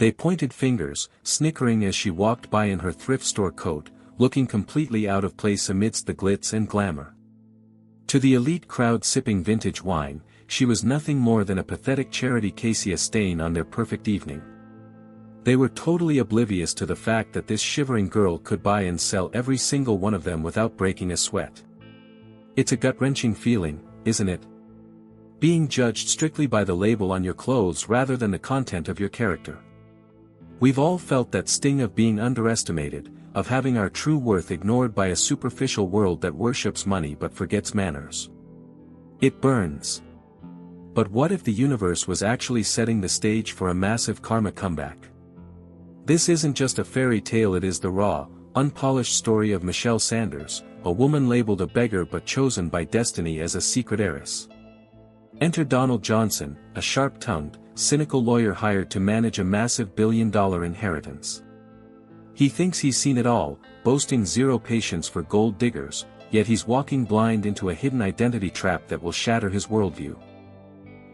They pointed fingers, snickering as she walked by in her thrift store coat, looking completely out of place amidst the glitz and glamour. To the elite crowd sipping vintage wine, she was nothing more than a pathetic charity cassia stain on their perfect evening. They were totally oblivious to the fact that this shivering girl could buy and sell every single one of them without breaking a sweat. It's a gut-wrenching feeling, isn't it? Being judged strictly by the label on your clothes rather than the content of your character. We've all felt that sting of being underestimated, of having our true worth ignored by a superficial world that worships money but forgets manners. It burns. But what if the universe was actually setting the stage for a massive karma comeback? This isn't just a fairy tale, it is the raw, unpolished story of Michelle Sanders, a woman labeled a beggar but chosen by destiny as a secret heiress. Enter Donald Johnson, a sharp-tongued, cynical lawyer hired to manage a massive billion-dollar inheritance. He thinks he's seen it all, boasting zero patience for gold diggers, yet he's walking blind into a hidden identity trap that will shatter his worldview.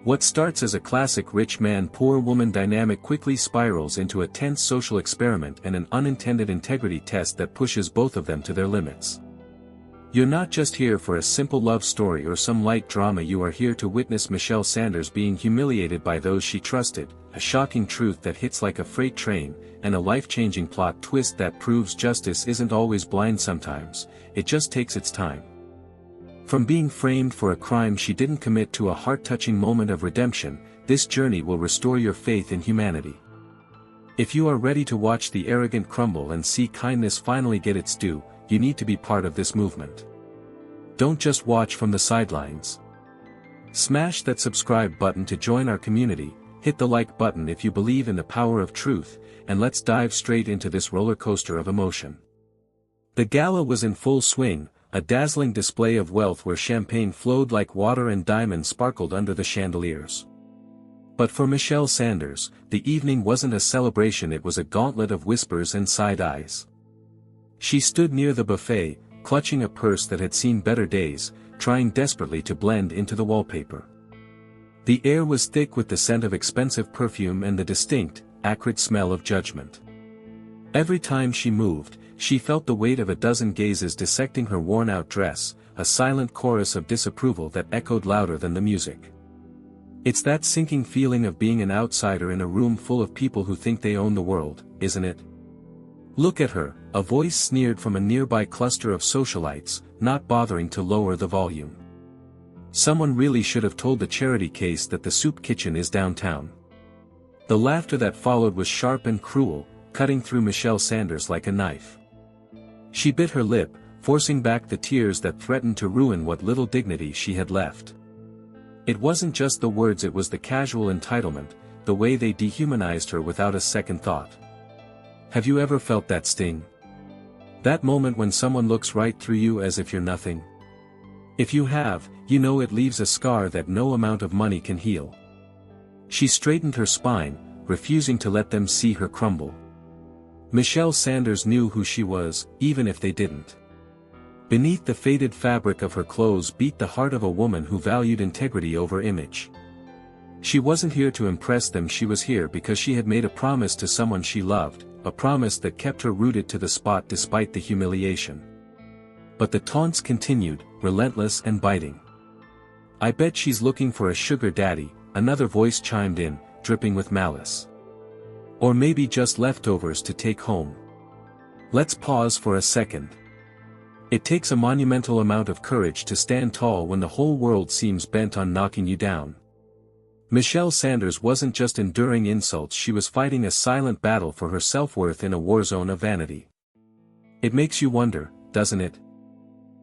What starts as a classic rich man-poor woman dynamic quickly spirals into a tense social experiment and an unintended integrity test that pushes both of them to their limits. You're not just here for a simple love story or some light drama, you are here to witness Michelle Sanders being humiliated by those she trusted, a shocking truth that hits like a freight train, and a life-changing plot twist that proves justice isn't always blind sometimes, it just takes its time. From being framed for a crime she didn't commit to a heart-touching moment of redemption, this journey will restore your faith in humanity. If you are ready to watch the arrogant crumble and see kindness finally get its due, you need to be part of this movement. Don't just watch from the sidelines. Smash that subscribe button to join our community, hit the like button if you believe in the power of truth, and let's dive straight into this roller coaster of emotion. The gala was in full swing, a dazzling display of wealth where champagne flowed like water and diamonds sparkled under the chandeliers. But for Michelle Sanders, the evening wasn't a celebration, it was a gauntlet of whispers and side eyes. She stood near the buffet, clutching a purse that had seen better days, trying desperately to blend into the wallpaper. The air was thick with the scent of expensive perfume and the distinct, acrid smell of judgment. Every time she moved, she felt the weight of a dozen gazes dissecting her worn-out dress, a silent chorus of disapproval that echoed louder than the music. It's that sinking feeling of being an outsider in a room full of people who think they own the world, isn't it? Look at her, a voice sneered from a nearby cluster of socialites, not bothering to lower the volume. Someone really should have told the charity case that the soup kitchen is downtown. The laughter that followed was sharp and cruel, cutting through Michelle Sanders like a knife. She bit her lip, forcing back the tears that threatened to ruin what little dignity she had left. It wasn't just the words, it was the casual entitlement, the way they dehumanized her without a second thought. Have you ever felt that sting? That moment when someone looks right through you as if you're nothing? If you have, you know it leaves a scar that no amount of money can heal. She straightened her spine, refusing to let them see her crumble. Michelle Sanders knew who she was, even if they didn't. Beneath the faded fabric of her clothes beat the heart of a woman who valued integrity over image. She wasn't here to impress them, she was here because she had made a promise to someone she loved, a promise that kept her rooted to the spot despite the humiliation. But the taunts continued, relentless and biting. "I bet she's looking for a sugar daddy," another voice chimed in, dripping with malice. "Or maybe just leftovers to take home." Let's pause for a second. It takes a monumental amount of courage to stand tall when the whole world seems bent on knocking you down. Michelle Sanders wasn't just enduring insults, she was fighting a silent battle for her self-worth in a war zone of vanity. It makes you wonder, doesn't it?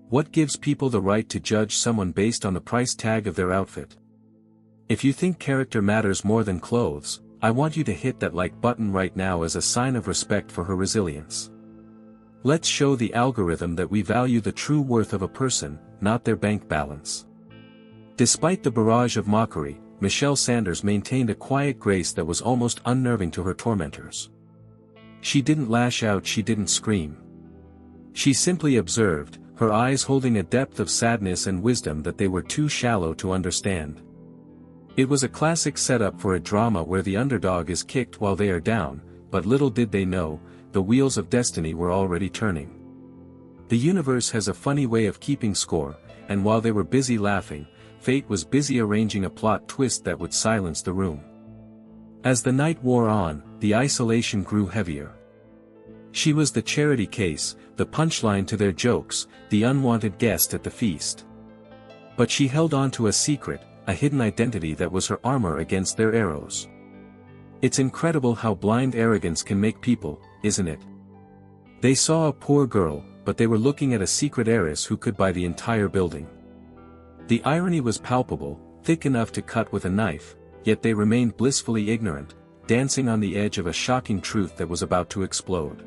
What gives people the right to judge someone based on the price tag of their outfit? If you think character matters more than clothes, I want you to hit that like button right now as a sign of respect for her resilience. Let's show the algorithm that we value the true worth of a person, not their bank balance. Despite the barrage of mockery, Michelle Sanders maintained a quiet grace that was almost unnerving to her tormentors. She didn't lash out, she didn't scream. She simply observed, her eyes holding a depth of sadness and wisdom that they were too shallow to understand. It was a classic setup for a drama where the underdog is kicked while they are down, but little did they know, the wheels of destiny were already turning. The universe has a funny way of keeping score, and while they were busy laughing, fate was busy arranging a plot twist that would silence the room. As the night wore on, the isolation grew heavier. She was the charity case, the punchline to their jokes, the unwanted guest at the feast. But she held on to a secret, a hidden identity that was her armor against their arrows. It's incredible how blind arrogance can make people, isn't it? They saw a poor girl, but they were looking at a secret heiress who could buy the entire building. The irony was palpable, thick enough to cut with a knife, yet they remained blissfully ignorant, dancing on the edge of a shocking truth that was about to explode.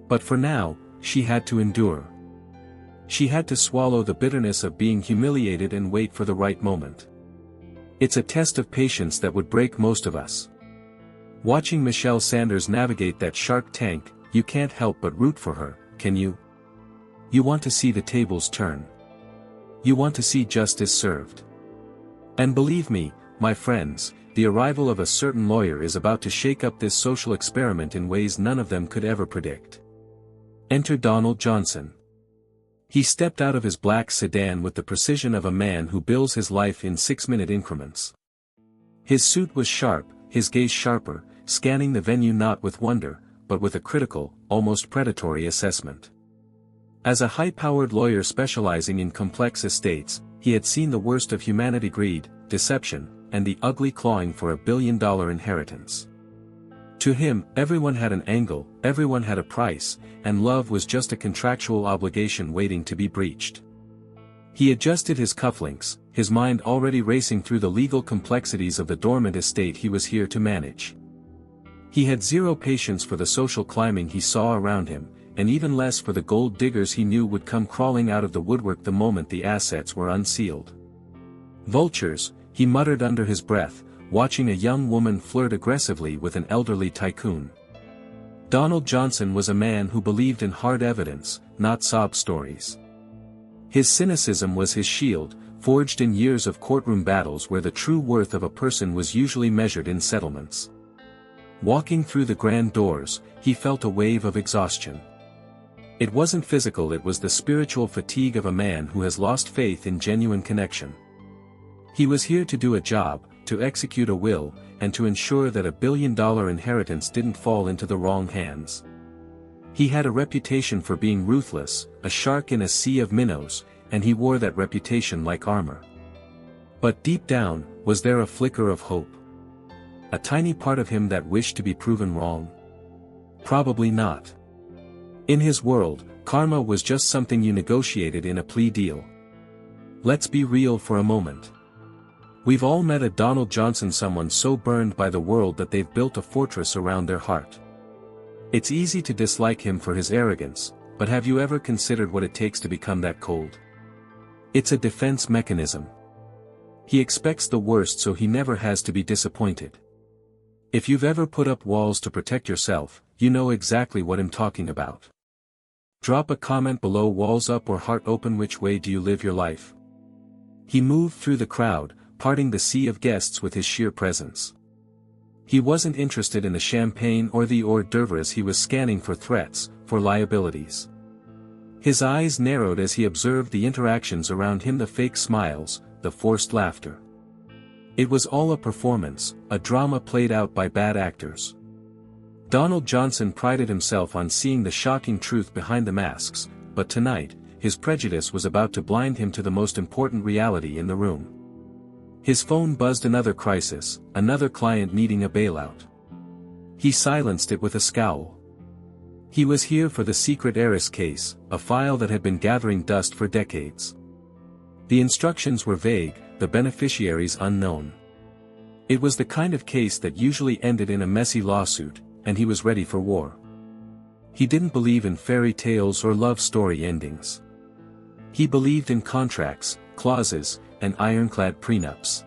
But for now, she had to endure. She had to swallow the bitterness of being humiliated and wait for the right moment. It's a test of patience that would break most of us. Watching Michelle Sanders navigate that Shark Tank, you can't help but root for her, can you? You want to see the tables turn. You want to see justice served. And believe me, my friends, the arrival of a certain lawyer is about to shake up this social experiment in ways none of them could ever predict. Enter Donald Johnson. He stepped out of his black sedan with the precision of a man who bills his life in 6-minute increments. His suit was sharp, his gaze sharper, scanning the venue not with wonder, but with a critical, almost predatory assessment. As a high-powered lawyer specializing in complex estates, he had seen the worst of humanity: greed, deception, and the ugly clawing for $1 billion inheritance. To him, everyone had an angle, everyone had a price, and love was just a contractual obligation waiting to be breached. He adjusted his cufflinks, his mind already racing through the legal complexities of the dormant estate he was here to manage. He had zero patience for the social climbing he saw around him, and even less for the gold diggers he knew would come crawling out of the woodwork the moment the assets were unsealed. Vultures, he muttered under his breath, watching a young woman flirt aggressively with an elderly tycoon. Donald Johnson was a man who believed in hard evidence, not sob stories. His cynicism was his shield, forged in years of courtroom battles where the true worth of a person was usually measured in settlements. Walking through the grand doors, he felt a wave of exhaustion. It wasn't physical, it was the spiritual fatigue of a man who has lost faith in genuine connection. He was here to do a job, to execute a will, and to ensure that $1 billion inheritance didn't fall into the wrong hands. He had a reputation for being ruthless, a shark in a sea of minnows, and he wore that reputation like armor. But deep down, was there a flicker of hope? A tiny part of him that wished to be proven wrong? Probably not. In his world, karma was just something you negotiated in a plea deal. Let's be real for a moment. We've all met a Donald Johnson, someone so burned by the world that they've built a fortress around their heart. It's easy to dislike him for his arrogance, but have you ever considered what it takes to become that cold? It's a defense mechanism. He expects the worst so he never has to be disappointed. If you've ever put up walls to protect yourself, you know exactly what I'm talking about. Drop a comment below: walls up or heart open, which way do you live your life? He moved through the crowd, parting the sea of guests with his sheer presence. He wasn't interested in the champagne or the hors d'oeuvres, he was scanning for threats, for liabilities. His eyes narrowed as he observed the interactions around him, the fake smiles, the forced laughter. It was all a performance, a drama played out by bad actors. Donald Johnson prided himself on seeing the shocking truth behind the masks, but tonight, his prejudice was about to blind him to the most important reality in the room. His phone buzzed: another crisis, another client needing a bailout. He silenced it with a scowl. He was here for the secret heiress case, a file that had been gathering dust for decades. The instructions were vague, the beneficiaries unknown. It was the kind of case that usually ended in a messy lawsuit, and he was ready for war. He didn't believe in fairy tales or love story endings. He believed in contracts, clauses, and ironclad prenups.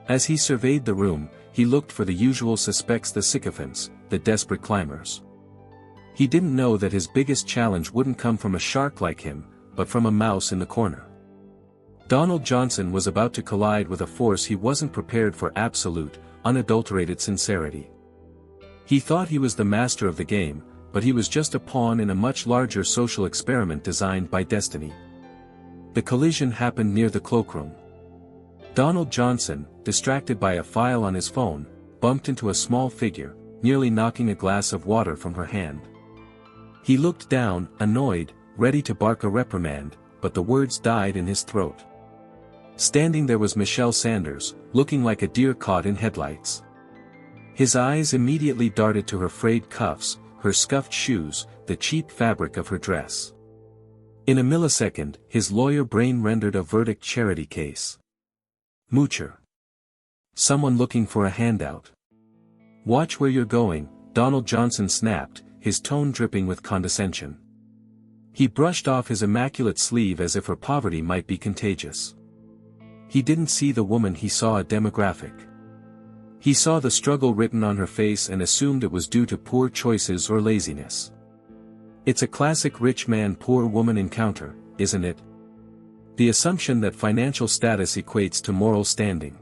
As he surveyed the room, he looked for the usual suspects, the sycophants, the desperate climbers. He didn't know that his biggest challenge wouldn't come from a shark like him, but from a mouse in the corner. Donald Johnson was about to collide with a force he wasn't prepared for: absolute, unadulterated sincerity. He thought he was the master of the game, but he was just a pawn in a much larger social experiment designed by destiny. The collision happened near the cloakroom. Donald Johnson, distracted by a file on his phone, bumped into a small figure, nearly knocking a glass of water from her hand. He looked down, annoyed, ready to bark a reprimand, but the words died in his throat. Standing there was Michelle Sanders, looking like a deer caught in headlights. His eyes immediately darted to her frayed cuffs, her scuffed shoes, the cheap fabric of her dress. In a millisecond, his lawyer brain rendered a verdict: charity case. Moocher. Someone looking for a handout. Watch where you're going, Donald Johnson snapped, his tone dripping with condescension. He brushed off his immaculate sleeve as if her poverty might be contagious. He didn't see the woman, he saw a demographic. He saw the struggle written on her face and assumed it was due to poor choices or laziness. It's a classic rich man poor woman encounter, isn't it? The assumption that financial status equates to moral standing.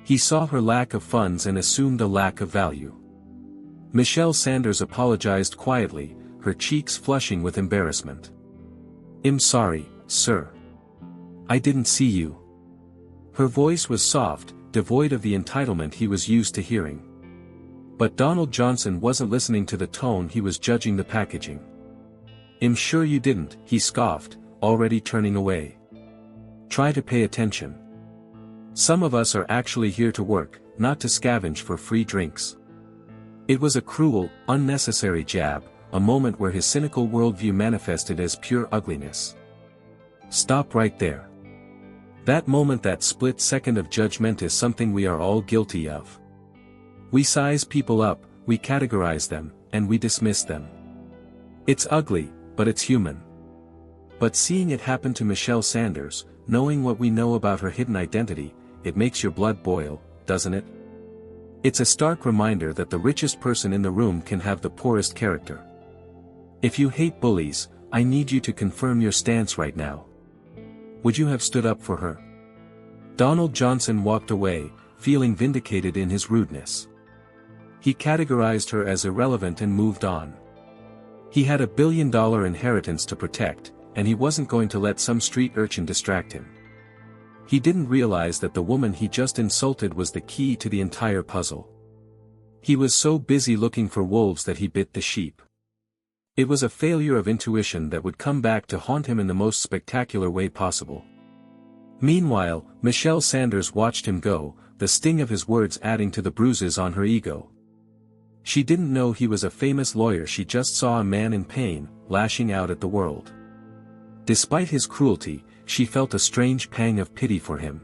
He saw her lack of funds and assumed a lack of value. Michelle Sanders apologized quietly, her cheeks flushing with embarrassment. "I'm sorry, sir. I didn't see you." Her voice was soft, devoid of the entitlement he was used to hearing. But Donald Johnson wasn't listening to the tone, he was judging the packaging. "I'm sure you didn't," he scoffed, already turning away. "Try to pay attention. Some of us are actually here to work, not to scavenge for free drinks." It was a cruel, unnecessary jab, a moment where his cynical worldview manifested as pure ugliness. Stop right there. That moment, that split second of judgment, is something we are all guilty of. We size people up, we categorize them, and we dismiss them. It's ugly, but it's human. But seeing it happen to Michelle Sanders, knowing what we know about her hidden identity, it makes your blood boil, doesn't it? It's a stark reminder that the richest person in the room can have the poorest character. If you hate bullies, I need you to confirm your stance right now. Would you have stood up for her? Donald Johnson walked away, feeling vindicated in his rudeness. He categorized her as irrelevant and moved on. He had $1 billion inheritance to protect, and he wasn't going to let some street urchin distract him. He didn't realize that the woman he just insulted was the key to the entire puzzle. He was so busy looking for wolves that he bit the sheep. It was a failure of intuition that would come back to haunt him in the most spectacular way possible. Meanwhile, Michelle Sanders watched him go, the sting of his words adding to the bruises on her ego. She didn't know he was a famous lawyer, she just saw a man in pain, lashing out at the world. Despite his cruelty, she felt a strange pang of pity for him.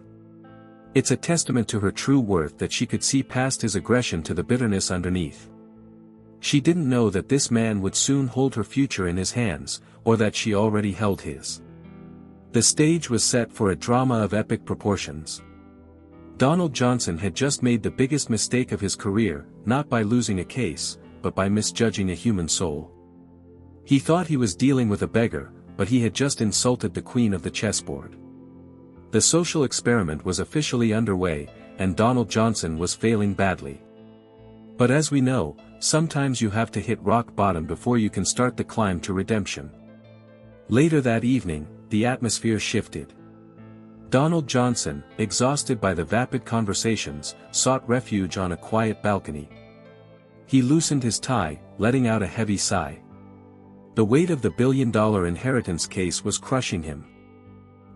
It's a testament to her true worth that she could see past his aggression to the bitterness underneath. She didn't know that this man would soon hold her future in his hands, or that she already held his. The stage was set for a drama of epic proportions. Donald Johnson had just made the biggest mistake of his career, not by losing a case, but by misjudging a human soul. He thought he was dealing with a beggar, but he had just insulted the queen of the chessboard. The social experiment was officially underway, and Donald Johnson was failing badly. But as we know, sometimes you have to hit rock bottom before you can start the climb to redemption. Later that evening, the atmosphere shifted. Donald Johnson, exhausted by the vapid conversations, sought refuge on a quiet balcony. He loosened his tie, letting out a heavy sigh. The weight of the $1 billion inheritance case was crushing him.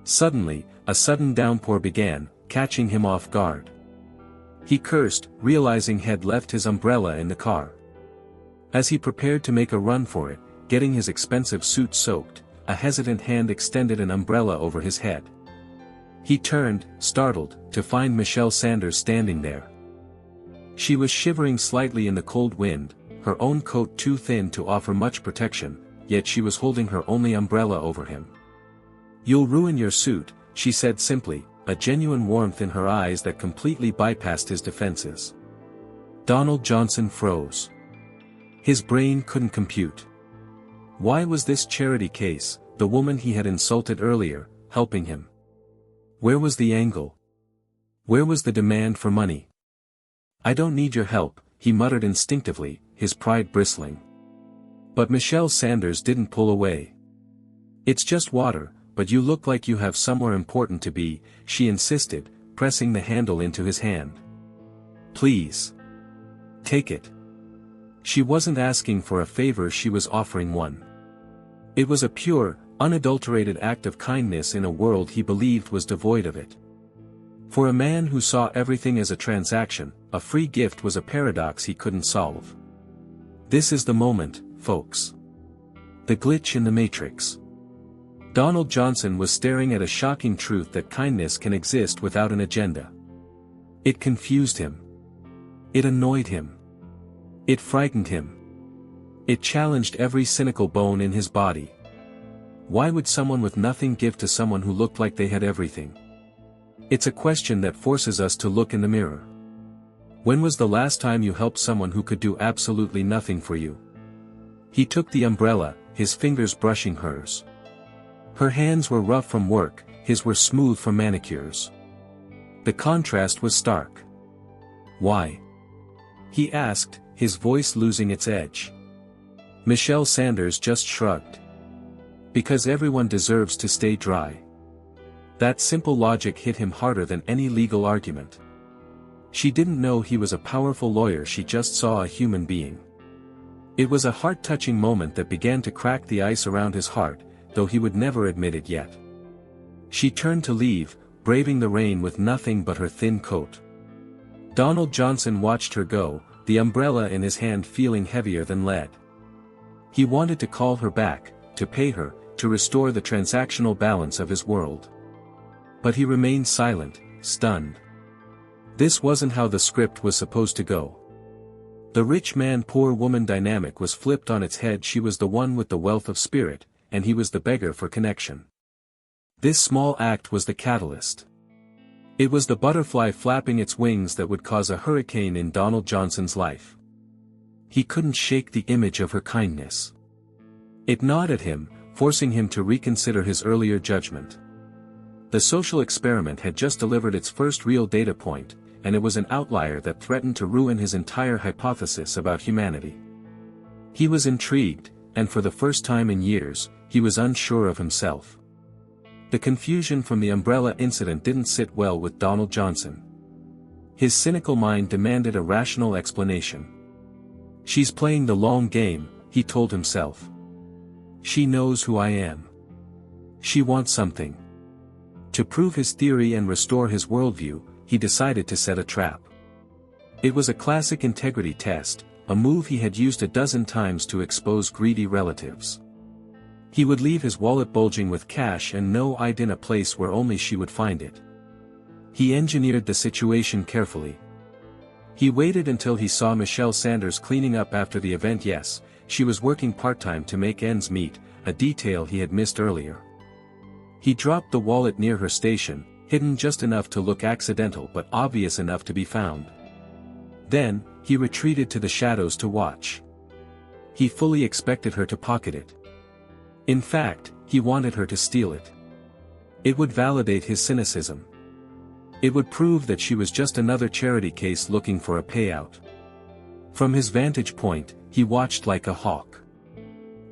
Suddenly, a sudden downpour began, catching him off guard. He cursed, realizing he'd left his umbrella in the car. As he prepared to make a run for it, getting his expensive suit soaked, a hesitant hand extended an umbrella over his head. He turned, startled, to find Michelle Sanders standing there. She was shivering slightly in the cold wind, her own coat too thin to offer much protection, yet she was holding her only umbrella over him. "You'll ruin your suit," she said simply, a genuine warmth in her eyes that completely bypassed his defenses. Donald Johnson froze. His brain couldn't compute. Why was this charity case, the woman he had insulted earlier, helping him? Where was the angle? Where was the demand for money? "I don't need your help," he muttered instinctively, his pride bristling. But Michelle Sanders didn't pull away. "It's just water, but you look like you have somewhere important to be," she insisted, pressing the handle into his hand. "Please. Take it." She wasn't asking for a favor, she was offering one. It was a pure, unadulterated act of kindness in a world he believed was devoid of it. For a man who saw everything as a transaction, a free gift was a paradox he couldn't solve. This is the moment, folks. The glitch in the matrix. Donald Johnson was staring at a shocking truth that kindness can exist without an agenda. It confused him. It annoyed him. It frightened him. It challenged every cynical bone in his body. Why would someone with nothing give to someone who looked like they had everything? It's a question that forces us to look in the mirror. When was the last time you helped someone who could do absolutely nothing for you? He took the umbrella, his fingers brushing hers. Her hands were rough from work, his were smooth from manicures. The contrast was stark. "Why?" he asked, his voice losing its edge. Michelle Sanders just shrugged. "Because everyone deserves to stay dry." That simple logic hit him harder than any legal argument. She didn't know he was a powerful lawyer, she just saw a human being. It was a heart-touching moment that began to crack the ice around his heart, though he would never admit it yet. She turned to leave, braving the rain with nothing but her thin coat. Donald Johnson watched her go, the umbrella in his hand feeling heavier than lead. He wanted to call her back, to pay her, to restore the transactional balance of his world. But he remained silent, stunned. This wasn't how the script was supposed to go. The rich man-poor woman dynamic was flipped on its head. She was the one with the wealth of spirit, and he was the beggar for connection. This small act was the catalyst. It was the butterfly flapping its wings that would cause a hurricane in Donald Johnson's life. He couldn't shake the image of her kindness. It gnawed at him, forcing him to reconsider his earlier judgment. The social experiment had just delivered its first real data point, and it was an outlier that threatened to ruin his entire hypothesis about humanity. He was intrigued, and for the first time in years, he was unsure of himself. The confusion from the umbrella incident didn't sit well with Donald Johnson. His cynical mind demanded a rational explanation. "She's playing the long game," he told himself. "She knows who I am. She wants something." To prove his theory and restore his worldview, he decided to set a trap. It was a classic integrity test, a move he had used a dozen times to expose greedy relatives. He would leave his wallet bulging with cash and no ID in a place where only she would find it. He engineered the situation carefully. He waited until he saw Michelle Sanders cleaning up after the event. Yes, she was working part-time to make ends meet, a detail he had missed earlier. He dropped the wallet near her station, hidden just enough to look accidental but obvious enough to be found. Then, he retreated to the shadows to watch. He fully expected her to pocket it. In fact, he wanted her to steal it. It would validate his cynicism. It would prove that she was just another charity case looking for a payout. From his vantage point, he watched like a hawk.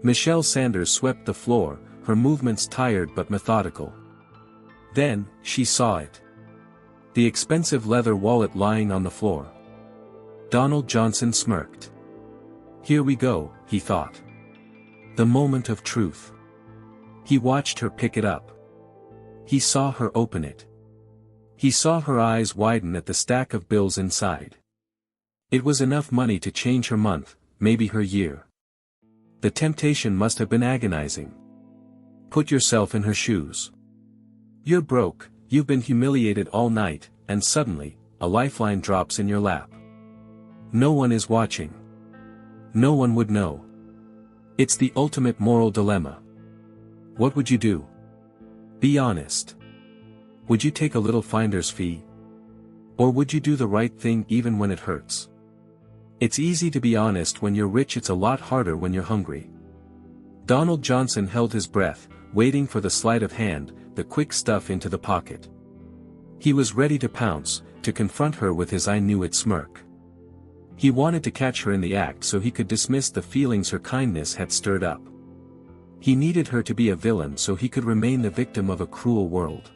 Michelle Sanders swept the floor, her movements tired but methodical. Then, she saw it. The expensive leather wallet lying on the floor. Donald Johnson smirked. "Here we go," he thought. The moment of truth. He watched her pick it up. He saw her open it. He saw her eyes widen at the stack of bills inside. It was enough money to change her month, maybe her year. The temptation must have been agonizing. Put yourself in her shoes. You're broke, you've been humiliated all night, and suddenly, a lifeline drops in your lap. No one is watching. No one would know. It's the ultimate moral dilemma. What would you do? Be honest. Would you take a little finder's fee? Or would you do the right thing even when it hurts? It's easy to be honest when you're rich, it's a lot harder when you're hungry. Donald Johnson held his breath, waiting for the sleight of hand, the quick stuff into the pocket. He was ready to pounce, to confront her with his "I knew it" smirk. He wanted to catch her in the act so he could dismiss the feelings her kindness had stirred up. He needed her to be a villain so he could remain the victim of a cruel world.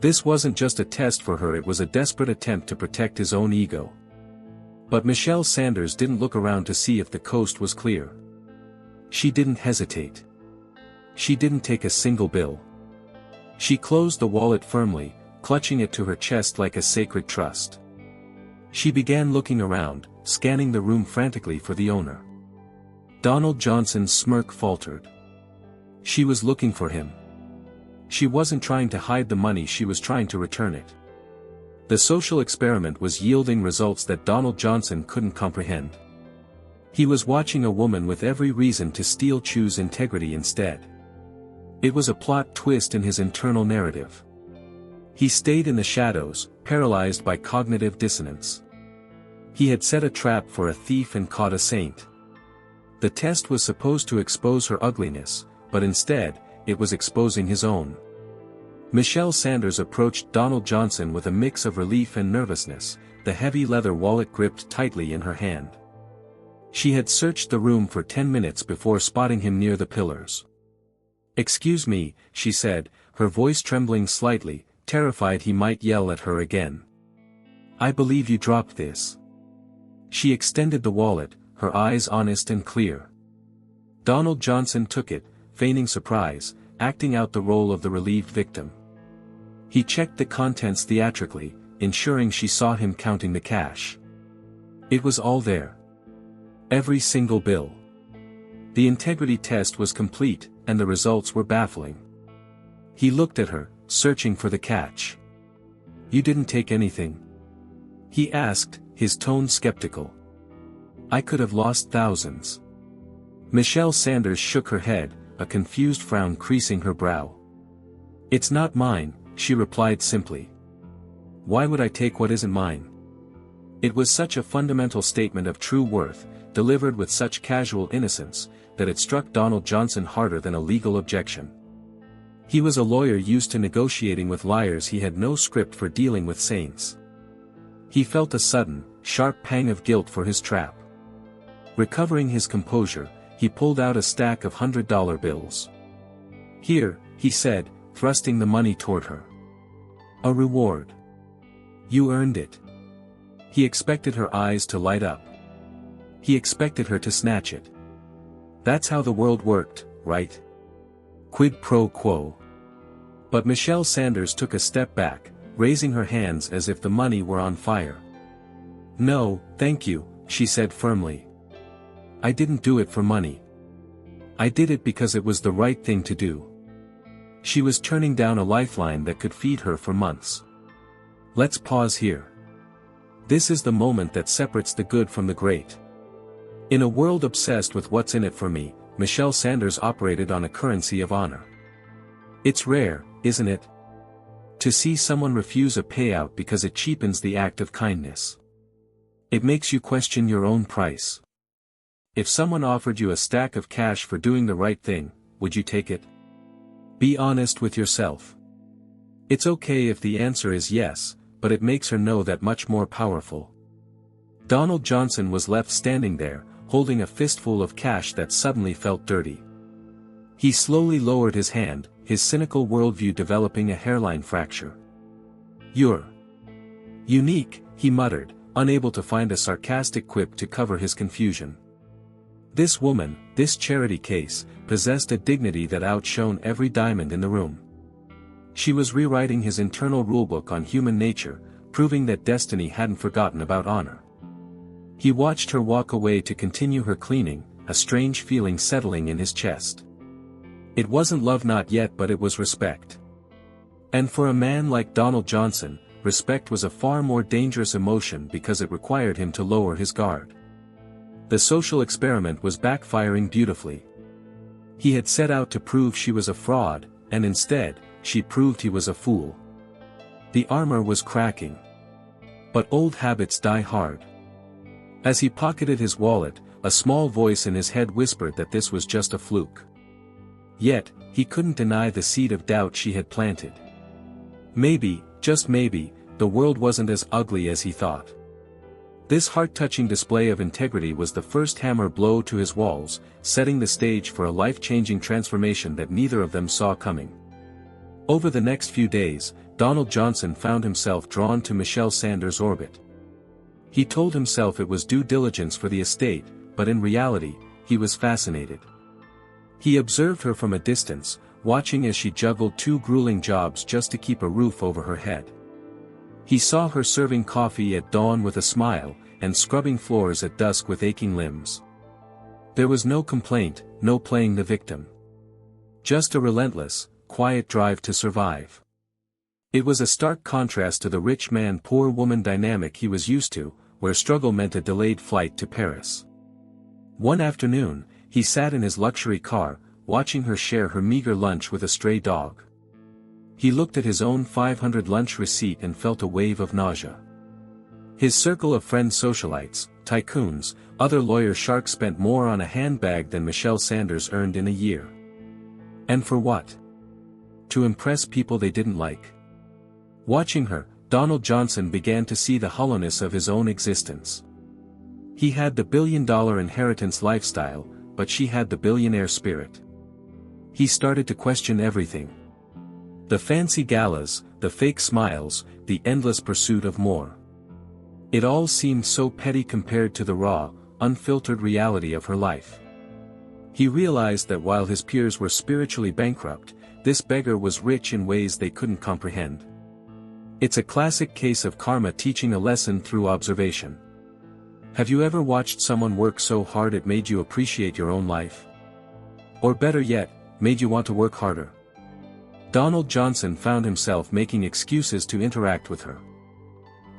This wasn't just a test for her, it was a desperate attempt to protect his own ego. But Michelle Sanders didn't look around to see if the coast was clear. She didn't hesitate. She didn't take a single bill. She closed the wallet firmly, clutching it to her chest like a sacred trust. She began looking around, scanning the room frantically for the owner. Donald Johnson's smirk faltered. She was looking for him. She wasn't trying to hide the money, she was trying to return it. The social experiment was yielding results that Donald Johnson couldn't comprehend. He was watching a woman with every reason to steal, choose integrity instead. It was a plot twist in his internal narrative. He stayed in the shadows, paralyzed by cognitive dissonance. He had set a trap for a thief and caught a saint. The test was supposed to expose her ugliness, but instead, it was exposing his own. Michelle Sanders approached Donald Johnson with a mix of relief and nervousness, the heavy leather wallet gripped tightly in her hand. She had searched the room for 10 minutes before spotting him near the pillars. "Excuse me," she said, her voice trembling slightly, terrified he might yell at her again. "I believe you dropped this." She extended the wallet, her eyes honest and clear. Donald Johnson took it, feigning surprise, acting out the role of the relieved victim. He checked the contents theatrically, ensuring she saw him counting the cash. It was all there. Every single bill. The integrity test was complete, and the results were baffling. He looked at her, searching for the catch. "You didn't take anything?" he asked, his tone skeptical. "I could have lost thousands." Michelle Sanders shook her head, a confused frown creasing her brow. "It's not mine," she replied simply. "Why would I take what isn't mine?" It was such a fundamental statement of true worth, delivered with such casual innocence, that it struck Donald Johnson harder than a legal objection. He was a lawyer used to negotiating with liars, he had no script for dealing with saints. He felt a sudden, sharp pang of guilt for his trap. Recovering his composure, he pulled out a stack of $100 bills. "Here," he said, thrusting the money toward her. "A reward. You earned it." He expected her eyes to light up. He expected her to snatch it. That's how the world worked, right? Quid pro quo. But Michelle Sanders took a step back, raising her hands as if the money were on fire. "No, thank you," she said firmly. "I didn't do it for money. I did it because it was the right thing to do." She was turning down a lifeline that could feed her for months. Let's pause here. This is the moment that separates the good from the great. In a world obsessed with what's in it for me, Michelle Sanders operated on a currency of honor. It's rare, isn't it? To see someone refuse a payout because it cheapens the act of kindness. It makes you question your own price. If someone offered you a stack of cash for doing the right thing, would you take it? Be honest with yourself. It's okay if the answer is yes, but it makes her know that much more powerful. Donald Johnson was left standing there, holding a fistful of cash that suddenly felt dirty. He slowly lowered his hand, his cynical worldview developing a hairline fracture. "You're unique," he muttered, unable to find a sarcastic quip to cover his confusion. This woman, this charity case, possessed a dignity that outshone every diamond in the room. She was rewriting his internal rulebook on human nature, proving that destiny hadn't forgotten about honor. He watched her walk away to continue her cleaning, a strange feeling settling in his chest. It wasn't love, not yet, but it was respect. And for a man like Donald Johnson, respect was a far more dangerous emotion because it required him to lower his guard. The social experiment was backfiring beautifully. He had set out to prove she was a fraud, and instead, she proved he was a fool. The armor was cracking. But old habits die hard. As he pocketed his wallet, a small voice in his head whispered that this was just a fluke. Yet, he couldn't deny the seed of doubt she had planted. Maybe, just maybe, the world wasn't as ugly as he thought. This heart-touching display of integrity was the first hammer blow to his walls, setting the stage for a life-changing transformation that neither of them saw coming. Over the next few days, Donald Johnson found himself drawn to Michelle Sanders' orbit. He told himself it was due diligence for the estate, but in reality, he was fascinated. He observed her from a distance, watching as she juggled two grueling jobs just to keep a roof over her head. He saw her serving coffee at dawn with a smile, and scrubbing floors at dusk with aching limbs. There was no complaint, no playing the victim. Just a relentless, quiet drive to survive. It was a stark contrast to the rich man-poor woman dynamic he was used to, where struggle meant a delayed flight to Paris. One afternoon, he sat in his luxury car, watching her share her meager lunch with a stray dog. He looked at his own $500 lunch receipt and felt a wave of nausea. His circle of friend socialites, tycoons, other lawyer sharks spent more on a handbag than Michelle Sanders earned in a year. And for what? To impress people they didn't like. Watching her, Donald Johnson began to see the hollowness of his own existence. He had the billion-dollar inheritance lifestyle, but she had the billionaire spirit. He started to question everything. The fancy galas, the fake smiles, the endless pursuit of more. It all seemed so petty compared to the raw, unfiltered reality of her life. He realized that while his peers were spiritually bankrupt, this beggar was rich in ways they couldn't comprehend. It's a classic case of karma teaching a lesson through observation. Have you ever watched someone work so hard it made you appreciate your own life? Or better yet, made you want to work harder? Donald Johnson found himself making excuses to interact with her.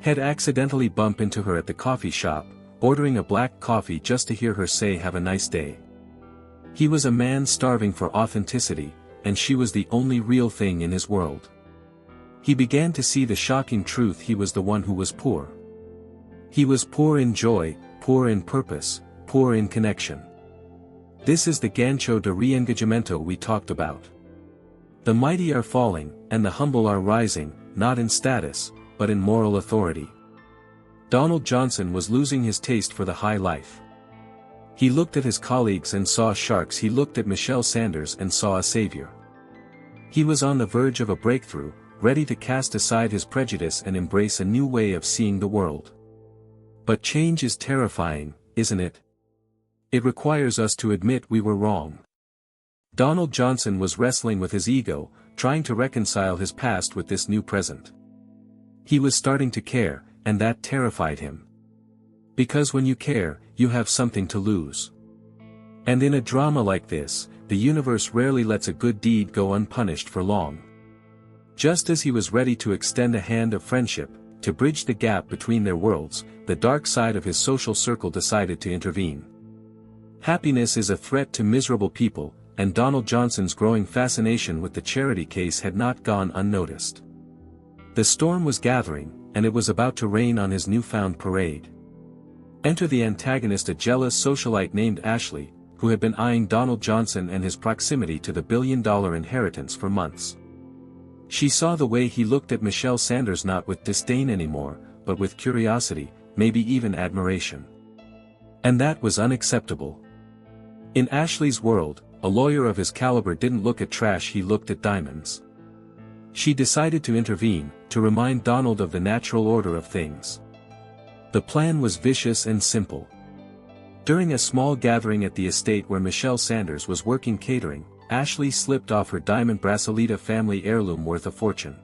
He'd accidentally bump into her at the coffee shop, ordering a black coffee just to hear her say "have a nice day." He was a man starving for authenticity, and she was the only real thing in his world. He began to see the shocking truth: he was the one who was poor. He was poor in joy, poor in purpose, poor in connection. This is the gancho de re-engagement we talked about. The mighty are falling, and the humble are rising, not in status, but in moral authority. Donald Johnson was losing his taste for the high life. He looked at his colleagues and saw sharks. He looked at Michelle Sanders and saw a savior. He was on the verge of a breakthrough, ready to cast aside his prejudice and embrace a new way of seeing the world. But change is terrifying, isn't it? It requires us to admit we were wrong. Donald Johnson was wrestling with his ego, trying to reconcile his past with this new present. He was starting to care, and that terrified him. Because when you care, you have something to lose. And in a drama like this, the universe rarely lets a good deed go unpunished for long. Just as he was ready to extend a hand of friendship, to bridge the gap between their worlds, the dark side of his social circle decided to intervene. Happiness is a threat to miserable people, and Donald Johnson's growing fascination with the charity case had not gone unnoticed. The storm was gathering, and it was about to rain on his newfound parade. Enter the antagonist, a jealous socialite named Ashley, who had been eyeing Donald Johnson and his proximity to the billion-dollar inheritance for months. She saw the way he looked at Michelle Sanders, not with disdain anymore, but with curiosity, maybe even admiration. And that was unacceptable. In Ashley's world, a lawyer of his caliber didn't look at trash, he looked at diamonds. She decided to intervene, to remind Donald of the natural order of things. The plan was vicious and simple. During a small gathering at the estate where Michelle Sanders was working catering, Ashley slipped off her diamond bracelet, a family heirloom worth a fortune.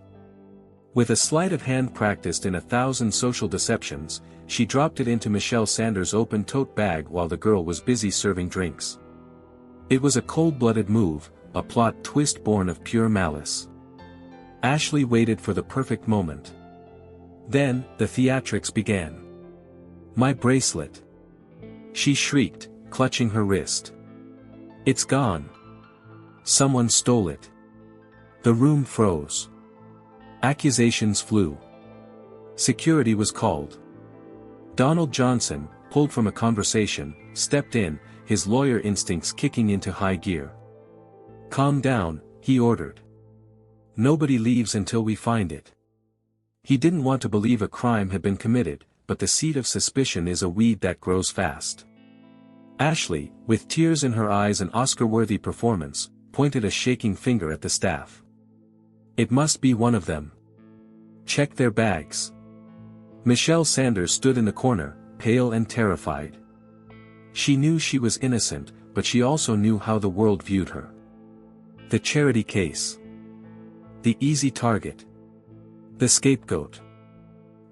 With a sleight of hand practiced in 1,000 social deceptions, she dropped it into Michelle Sanders' open tote bag while the girl was busy serving drinks. It was a cold-blooded move, a plot twist born of pure malice. Ashley waited for the perfect moment. Then, the theatrics began. "My bracelet!" she shrieked, clutching her wrist. "It's gone. Someone stole it." The room froze. Accusations flew. Security was called. Donald Johnson, pulled from a conversation, stepped in, his lawyer instincts kicking into high gear. "Calm down," he ordered. "Nobody leaves until we find it." He didn't want to believe a crime had been committed, but the seed of suspicion is a weed that grows fast. Ashley, with tears in her eyes and Oscar-worthy performance, pointed a shaking finger at the staff. It must be one of them. Check their bags. Michelle Sanders stood in the corner, pale and terrified. She knew she was innocent, but she also knew how the world viewed her. The charity case. The easy target. The scapegoat.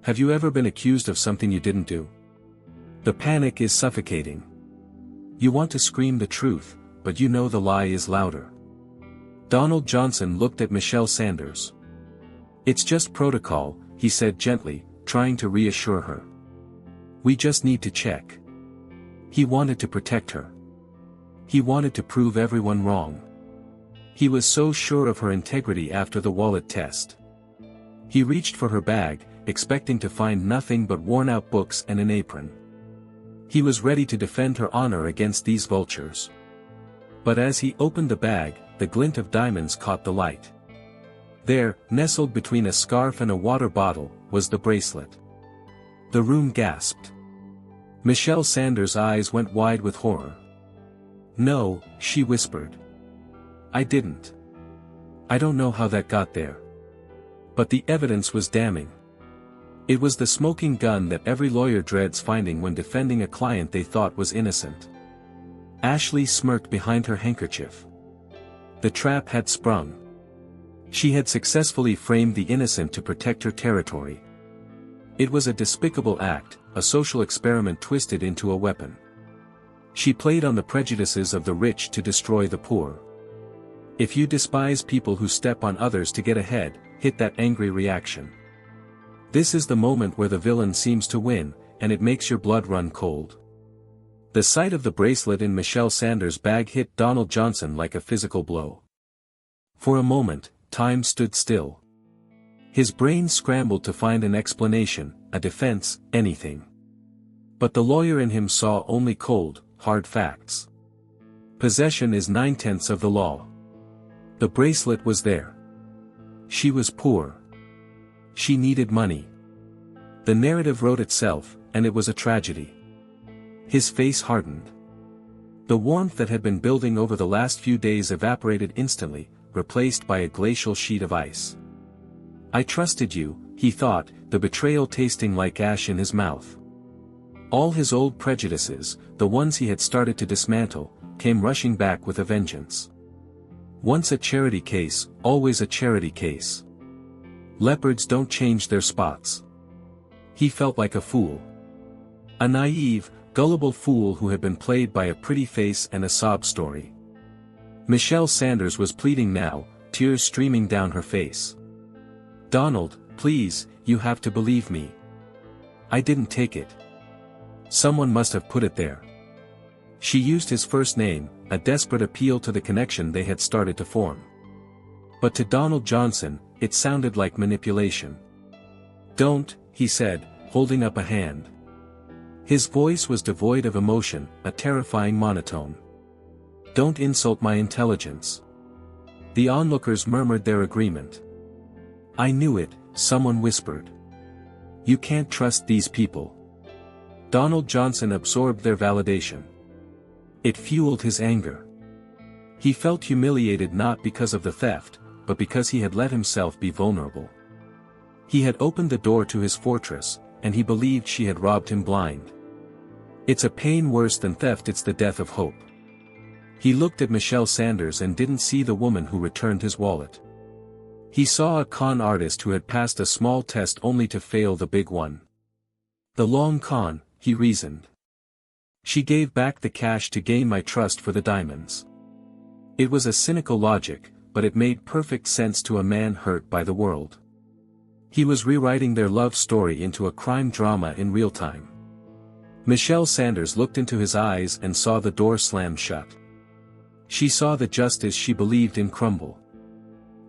Have you ever been accused of something you didn't do? The panic is suffocating. You want to scream the truth, but you know the lie is louder. Donald Johnson looked at Michelle Sanders. It's just protocol, he said gently, trying to reassure her. We just need to check. He wanted to protect her. He wanted to prove everyone wrong. He was so sure of her integrity after the wallet test. He reached for her bag, expecting to find nothing but worn-out books and an apron. He was ready to defend her honor against these vultures. But as he opened the bag, the glint of diamonds caught the light. There, nestled between a scarf and a water bottle, was the bracelet. The room gasped. Michelle Sanders' eyes went wide with horror. No, she whispered. I didn't. I don't know how that got there. But the evidence was damning. It was the smoking gun that every lawyer dreads finding when defending a client they thought was innocent. Ashley smirked behind her handkerchief. The trap had sprung. She had successfully framed the innocent to protect her territory. It was a despicable act, a social experiment twisted into a weapon. She played on the prejudices of the rich to destroy the poor. If you despise people who step on others to get ahead, hit that angry reaction. This is the moment where the villain seems to win, and it makes your blood run cold. The sight of the bracelet in Michelle Sanders' bag hit Donald Johnson like a physical blow. For a moment, time stood still. His brain scrambled to find an explanation, a defense, anything. But the lawyer in him saw only cold, hard facts. Possession is 9/10 of the law. The bracelet was there. She was poor. She needed money. The narrative wrote itself, and it was a tragedy. His face hardened. The warmth that had been building over the last few days evaporated instantly, replaced by a glacial sheet of ice. I trusted you, he thought, the betrayal tasting like ash in his mouth. All his old prejudices, the ones he had started to dismantle, came rushing back with a vengeance. Once a charity case, always a charity case. Leopards don't change their spots. He felt like a fool. A naive, gullible fool who had been played by a pretty face and a sob story. Michelle Sanders was pleading now, tears streaming down her face. Donald, please, you have to believe me. I didn't take it. Someone must have put it there. She used his first name, a desperate appeal to the connection they had started to form. But to Donald Johnson, it sounded like manipulation. Don't, he said, holding up a hand. His voice was devoid of emotion, a terrifying monotone. Don't insult my intelligence. The onlookers murmured their agreement. I knew it, someone whispered. You can't trust these people. Donald Johnson absorbed their validation. It fueled his anger. He felt humiliated not because of the theft, but because he had let himself be vulnerable. He had opened the door to his fortress, and he believed she had robbed him blind. It's a pain worse than theft, it's the death of hope. He looked at Michelle Sanders and didn't see the woman who returned his wallet. He saw a con artist who had passed a small test only to fail the big one. The long con, he reasoned. She gave back the cash to gain my trust for the diamonds. It was a cynical logic, but it made perfect sense to a man hurt by the world. He was rewriting their love story into a crime drama in real time. Michelle Sanders looked into his eyes and saw the door slam shut. She saw the justice she believed in crumble.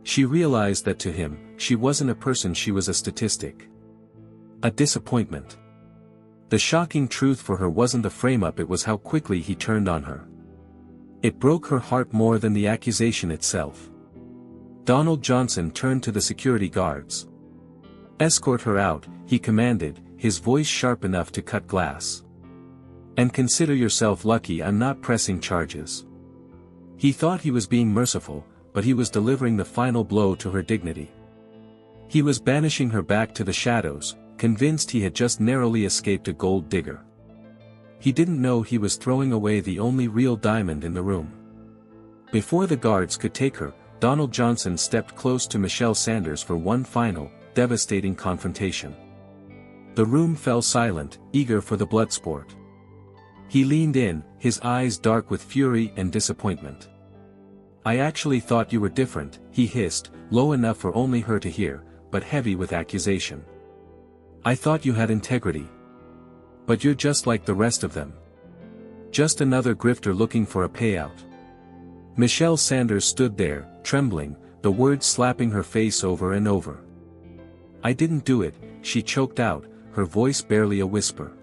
She realized that to him, she wasn't a person, she was a statistic. A disappointment. The shocking truth for her wasn't the frame-up, it was how quickly he turned on her. It broke her heart more than the accusation itself. Donald Johnson turned to the security guards. Escort her out, he commanded, his voice sharp enough to cut glass. And consider yourself lucky I'm not pressing charges. He thought he was being merciful, but he was delivering the final blow to her dignity. He was banishing her back to the shadows, convinced he had just narrowly escaped a gold digger. He didn't know he was throwing away the only real diamond in the room. Before the guards could take her, Donald Johnson stepped close to Michelle Sanders for one final, devastating confrontation. The room fell silent, eager for the bloodsport. He leaned in, his eyes dark with fury and disappointment. I actually thought you were different, he hissed, low enough for only her to hear, but heavy with accusation. I thought you had integrity. But you're just like the rest of them. Just another grifter looking for a payout. Michelle Sanders stood there, trembling, the words slapping her face over and over. I didn't do it, she choked out, her voice barely a whisper.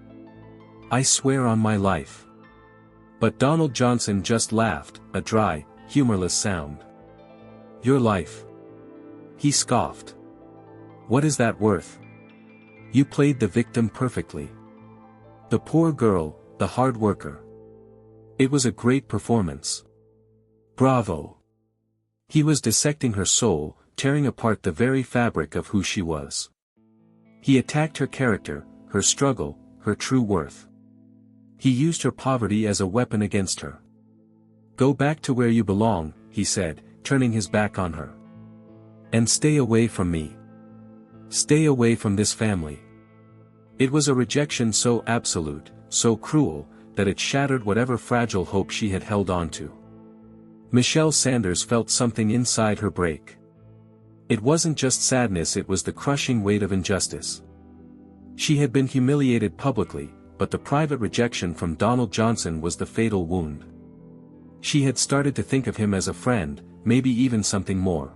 I swear on my life. But Donald Johnson just laughed, a dry, humorless sound. Your life. He scoffed. What is that worth? You played the victim perfectly. The poor girl, the hard worker. It was a great performance. Bravo. He was dissecting her soul, tearing apart the very fabric of who she was. He attacked her character, her struggle, her true worth. He used her poverty as a weapon against her. Go back to where you belong, he said, turning his back on her. And stay away from me. Stay away from this family. It was a rejection so absolute, so cruel, that it shattered whatever fragile hope she had held on to. Michelle Sanders felt something inside her break. It wasn't just sadness, it was the crushing weight of injustice. She had been humiliated publicly, but the private rejection from Donald Johnson was the fatal wound. She had started to think of him as a friend, maybe even something more.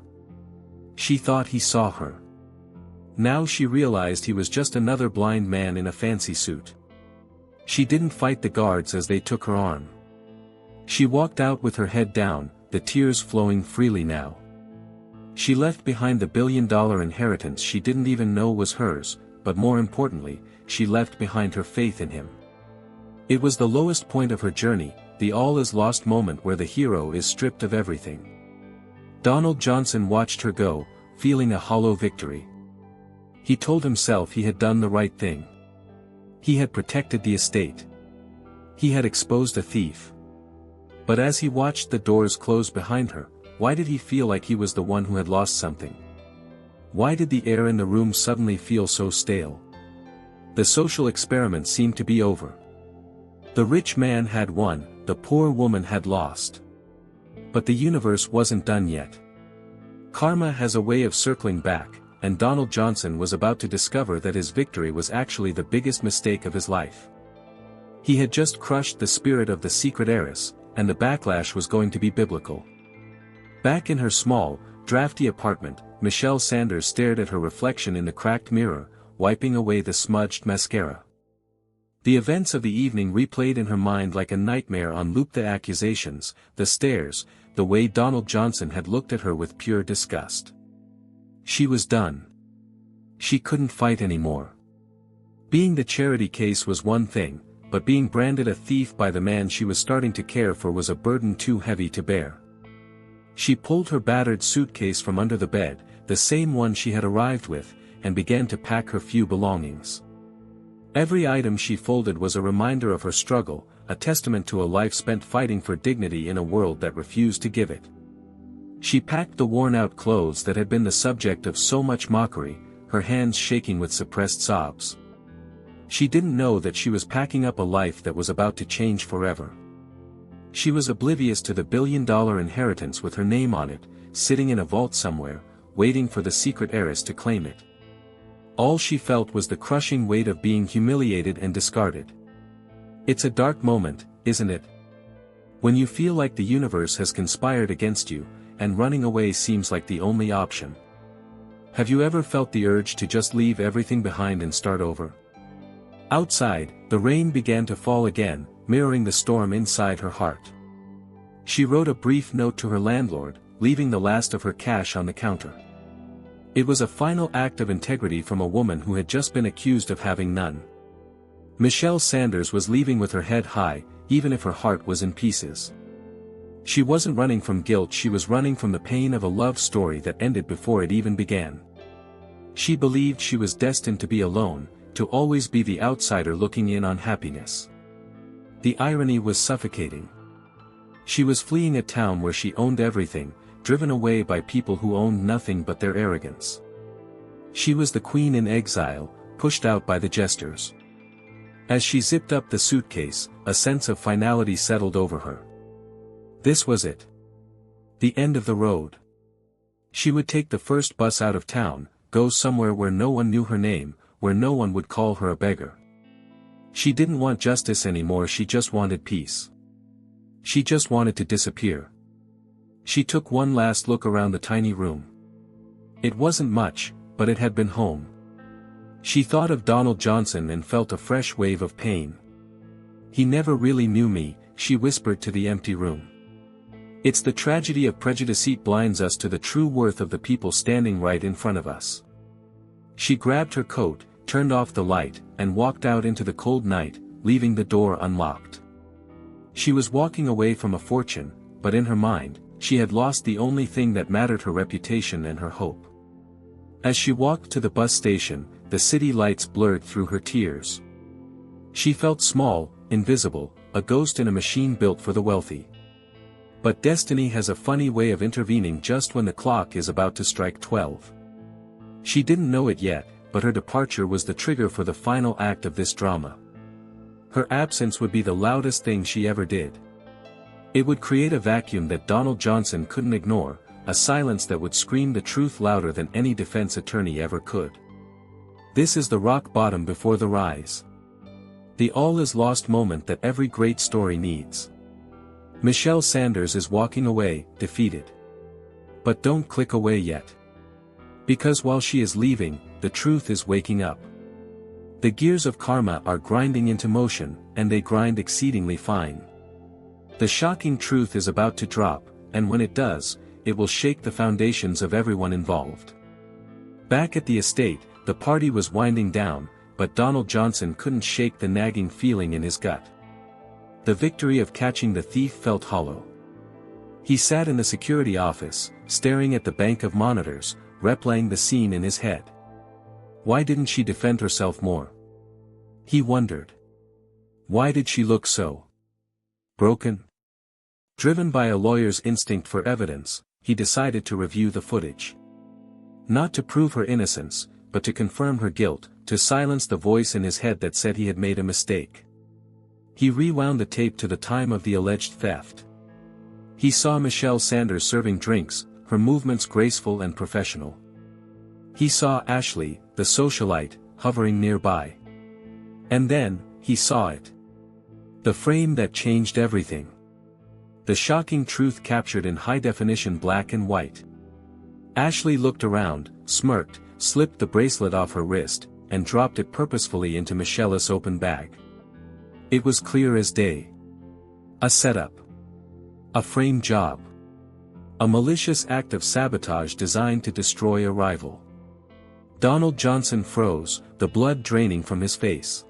She thought he saw her. Now she realized he was just another blind man in a fancy suit. She didn't fight the guards as they took her arm. She walked out with her head down, the tears flowing freely now. She left behind the billion-dollar inheritance she didn't even know was hers, but more importantly, she left behind her faith in him. It was the lowest point of her journey, the all-is-lost moment where the hero is stripped of everything. Donald Johnson watched her go, feeling a hollow victory. He told himself he had done the right thing. He had protected the estate. He had exposed a thief. But as he watched the doors close behind her, why did he feel like he was the one who had lost something? Why did the air in the room suddenly feel so stale? The social experiment seemed to be over. The rich man had won, the poor woman had lost. But the universe wasn't done yet. Karma has a way of circling back, and Donald Johnson was about to discover that his victory was actually the biggest mistake of his life. He had just crushed the spirit of the secret heiress, and the backlash was going to be biblical. Back in her small, drafty apartment, Michelle Sanders stared at her reflection in the cracked mirror, wiping away the smudged mascara. The events of the evening replayed in her mind like a nightmare on loop: the accusations, the stares, the way Donald Johnson had looked at her with pure disgust. She was done. She couldn't fight anymore. Being the charity case was one thing, but being branded a thief by the man she was starting to care for was a burden too heavy to bear. She pulled her battered suitcase from under the bed, the same one she had arrived with, and began to pack her few belongings. Every item she folded was a reminder of her struggle, a testament to a life spent fighting for dignity in a world that refused to give it. She packed the worn-out clothes that had been the subject of so much mockery, her hands shaking with suppressed sobs. She didn't know that she was packing up a life that was about to change forever. She was oblivious to the billion-dollar inheritance with her name on it, sitting in a vault somewhere, waiting for the secret heiress to claim it. All she felt was the crushing weight of being humiliated and discarded. It's a dark moment, isn't it? When you feel like the universe has conspired against you, and running away seems like the only option. Have you ever felt the urge to just leave everything behind and start over? Outside, the rain began to fall again, mirroring the storm inside her heart. She wrote a brief note to her landlord, leaving the last of her cash on the counter. It was a final act of integrity from a woman who had just been accused of having none. Michelle Sanders was leaving with her head high, even if her heart was in pieces. She wasn't running from guilt, she was running from the pain of a love story that ended before it even began. She believed she was destined to be alone, to always be the outsider looking in on happiness. The irony was suffocating. She was fleeing a town where she owned everything, driven away by people who owned nothing but their arrogance. She was the queen in exile, pushed out by the jesters. As she zipped up the suitcase, a sense of finality settled over her. This was it. The end of the road. She would take the first bus out of town, go somewhere where no one knew her name, where no one would call her a beggar. She didn't want justice anymore, she just wanted peace. She just wanted to disappear. She took one last look around the tiny room. It wasn't much, but it had been home. She thought of Donald Johnson and felt a fresh wave of pain. He never really knew me, she whispered to the empty room. It's the tragedy of prejudice, it blinds us to the true worth of the people standing right in front of us. She grabbed her coat, turned off the light, and walked out into the cold night, leaving the door unlocked. She was walking away from a fortune, but in her mind, she had lost the only thing that mattered, her reputation and her hope. As she walked to the bus station, the city lights blurred through her tears. She felt small, invisible, a ghost in a machine built for the wealthy. But destiny has a funny way of intervening just when the clock is about to strike 12. She didn't know it yet, but her departure was the trigger for the final act of this drama. Her absence would be the loudest thing she ever did. It would create a vacuum that Donald Johnson couldn't ignore, a silence that would scream the truth louder than any defense attorney ever could. This is the rock bottom before the rise. The all-is-lost moment that every great story needs. Michelle Sanders is walking away, defeated. But don't click away yet. Because while she is leaving, the truth is waking up. The gears of karma are grinding into motion, and they grind exceedingly fine. The shocking truth is about to drop, and when it does, it will shake the foundations of everyone involved. Back at the estate, the party was winding down, but Donald Johnson couldn't shake the nagging feeling in his gut. The victory of catching the thief felt hollow. He sat in the security office, staring at the bank of monitors, replaying the scene in his head. Why didn't she defend herself more? He wondered. Why did she look so broken? Driven by a lawyer's instinct for evidence, he decided to review the footage. Not to prove her innocence, but to confirm her guilt, to silence the voice in his head that said he had made a mistake. He rewound the tape to the time of the alleged theft. He saw Michelle Sanders serving drinks, her movements graceful and professional. He saw Ashley, the socialite, hovering nearby. And then, he saw it. The frame that changed everything. The shocking truth captured in high-definition black and white. Ashley looked around, smirked, slipped the bracelet off her wrist, and dropped it purposefully into Michelle's open bag. It was clear as day. A setup. A frame job. A malicious act of sabotage designed to destroy a rival. Donald Johnson froze, the blood draining from his face.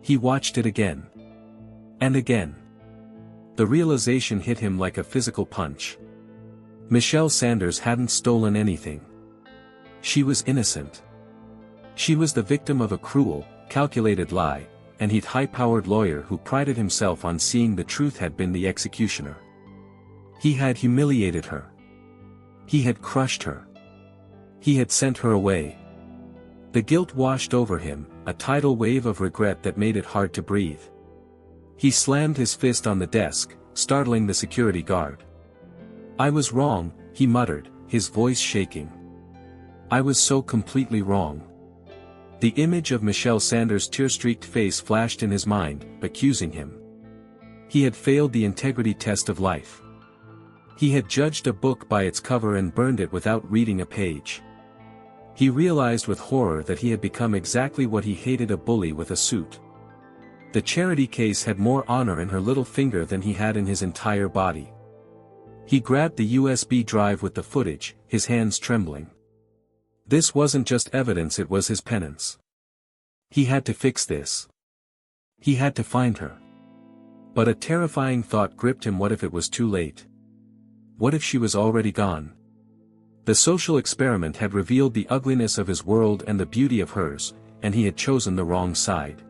He watched it again. And again. The realization hit him like a physical punch. Michelle Sanders hadn't stolen anything. She was innocent. She was the victim of a cruel, calculated lie, and he'd high-powered lawyer who prided himself on seeing the truth had been the executioner. He had humiliated her. He had crushed her. He had sent her away. The guilt washed over him, a tidal wave of regret that made it hard to breathe. He slammed his fist on the desk, startling the security guard. "I was wrong," he muttered, his voice shaking. "I was so completely wrong." The image of Michelle Sanders' tear-streaked face flashed in his mind, accusing him. He had failed the integrity test of life. He had judged a book by its cover and burned it without reading a page. He realized with horror that he had become exactly what he hated, a bully with a suit. The charity case had more honor in her little finger than he had in his entire body. He grabbed the USB drive with the footage, his hands trembling. This wasn't just evidence, it was his penance. He had to fix this. He had to find her. But a terrifying thought gripped him. What if it was too late? What if she was already gone? The social experiment had revealed the ugliness of his world and the beauty of hers, and he had chosen the wrong side.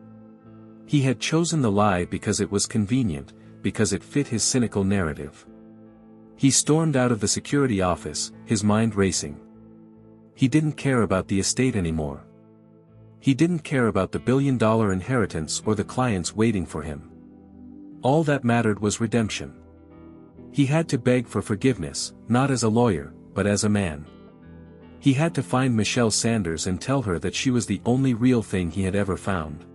He had chosen the lie because it was convenient, because it fit his cynical narrative. He stormed out of the security office, his mind racing. He didn't care about the estate anymore. He didn't care about the billion-dollar inheritance or the clients waiting for him. All that mattered was redemption. He had to beg for forgiveness, not as a lawyer, but as a man. He had to find Michelle Sanders and tell her that she was the only real thing he had ever found.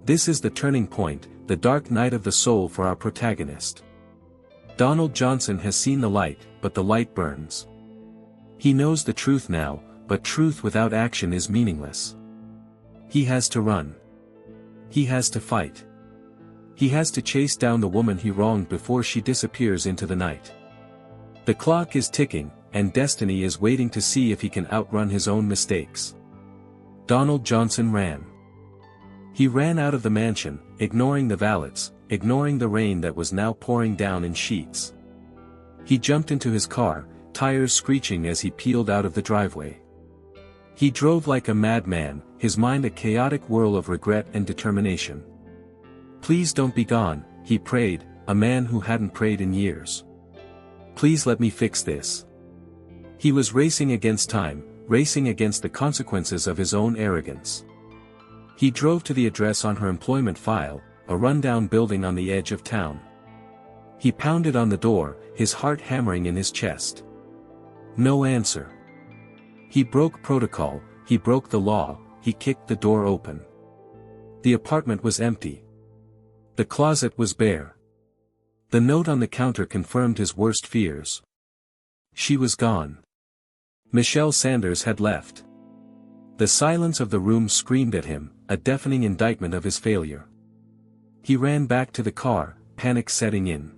This is the turning point, the dark night of the soul for our protagonist. Donald Johnson has seen the light, but the light burns. He knows the truth now, but truth without action is meaningless. He has to run. He has to fight. He has to chase down the woman he wronged before she disappears into the night. The clock is ticking, and destiny is waiting to see if he can outrun his own mistakes. Donald Johnson ran. He ran out of the mansion, ignoring the valets, ignoring the rain that was now pouring down in sheets. He jumped into his car, tires screeching as he peeled out of the driveway. He drove like a madman, his mind a chaotic whirl of regret and determination. "Please don't be gone," he prayed, a man who hadn't prayed in years. "Please let me fix this." He was racing against time, racing against the consequences of his own arrogance. He drove to the address on her employment file, a rundown building on the edge of town. He pounded on the door, his heart hammering in his chest. No answer. He broke protocol, he broke the law, he kicked the door open. The apartment was empty. The closet was bare. The note on the counter confirmed his worst fears. She was gone. Michelle Sanders had left. The silence of the room screamed at him, a deafening indictment of his failure. He ran back to the car, panic setting in.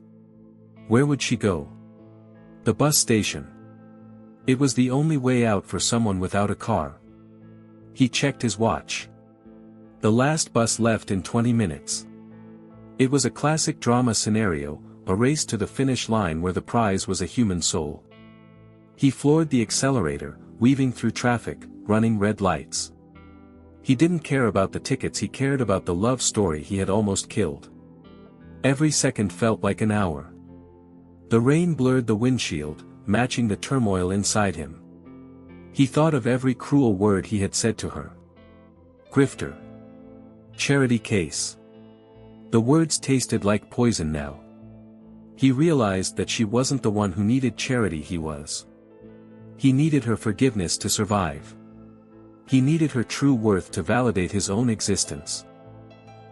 Where would she go? The bus station. It was the only way out for someone without a car. He checked his watch. The last bus left in 20 minutes. It was a classic drama scenario, a race to the finish line where the prize was a human soul. He floored the accelerator, weaving through traffic, running red lights. He didn't care about the tickets, he cared about the love story he had almost killed. Every second felt like an hour. The rain blurred the windshield, matching the turmoil inside him. He thought of every cruel word he had said to her. Grifter. Charity case. The words tasted like poison now. He realized that she wasn't the one who needed charity, he was. He needed her forgiveness to survive. He needed her true worth to validate his own existence.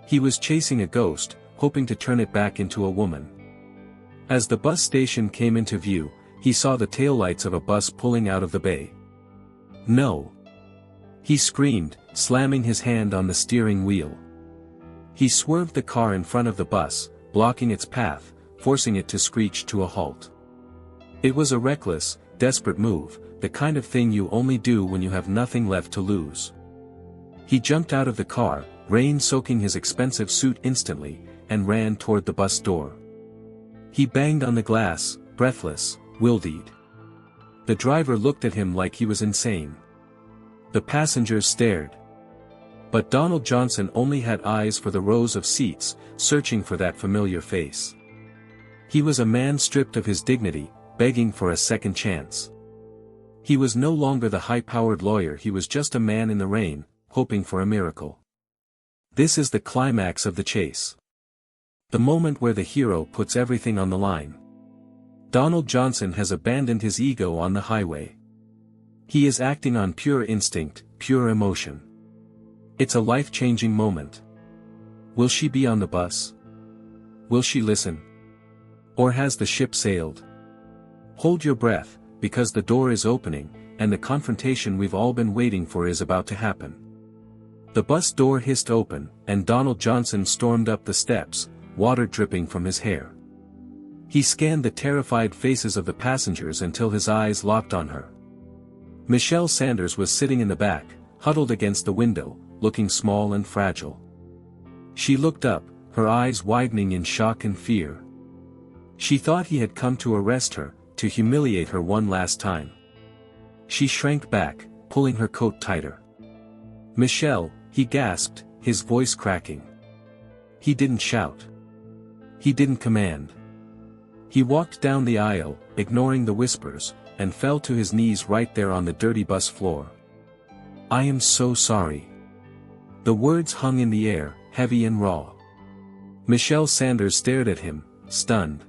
He was chasing a ghost, hoping to turn it back into a woman. As the bus station came into view, he saw the taillights of a bus pulling out of the bay. No! He screamed, slamming his hand on the steering wheel. He swerved the car in front of the bus, blocking its path, forcing it to screech to a halt. It was a reckless, desperate move, the kind of thing you only do when you have nothing left to lose. He jumped out of the car, rain soaking his expensive suit instantly, and ran toward the bus door. He banged on the glass, breathless, wildeed. The driver looked at him like he was insane. The passengers stared. But Donald Johnson only had eyes for the rows of seats, searching for that familiar face. He was a man stripped of his dignity, begging for a second chance. He was no longer the high-powered lawyer, he was just a man in the rain, hoping for a miracle. This is the climax of the chase. The moment where the hero puts everything on the line. Donald Johnson has abandoned his ego on the highway. He is acting on pure instinct, pure emotion. It's a life-changing moment. Will she be on the bus? Will she listen? Or has the ship sailed? Hold your breath, because the door is opening, and the confrontation we've all been waiting for is about to happen. The bus door hissed open, and Donald Johnson stormed up the steps, water dripping from his hair. He scanned the terrified faces of the passengers until his eyes locked on her. Michelle Sanders was sitting in the back, huddled against the window, looking small and fragile. She looked up, her eyes widening in shock and fear. She thought he had come to arrest her, to humiliate her one last time. She shrank back, pulling her coat tighter. "Michelle," he gasped, his voice cracking. He didn't shout. He didn't command. He walked down the aisle, ignoring the whispers, and fell to his knees right there on the dirty bus floor. "I am so sorry." The words hung in the air, heavy and raw. Michelle Sanders stared at him, stunned.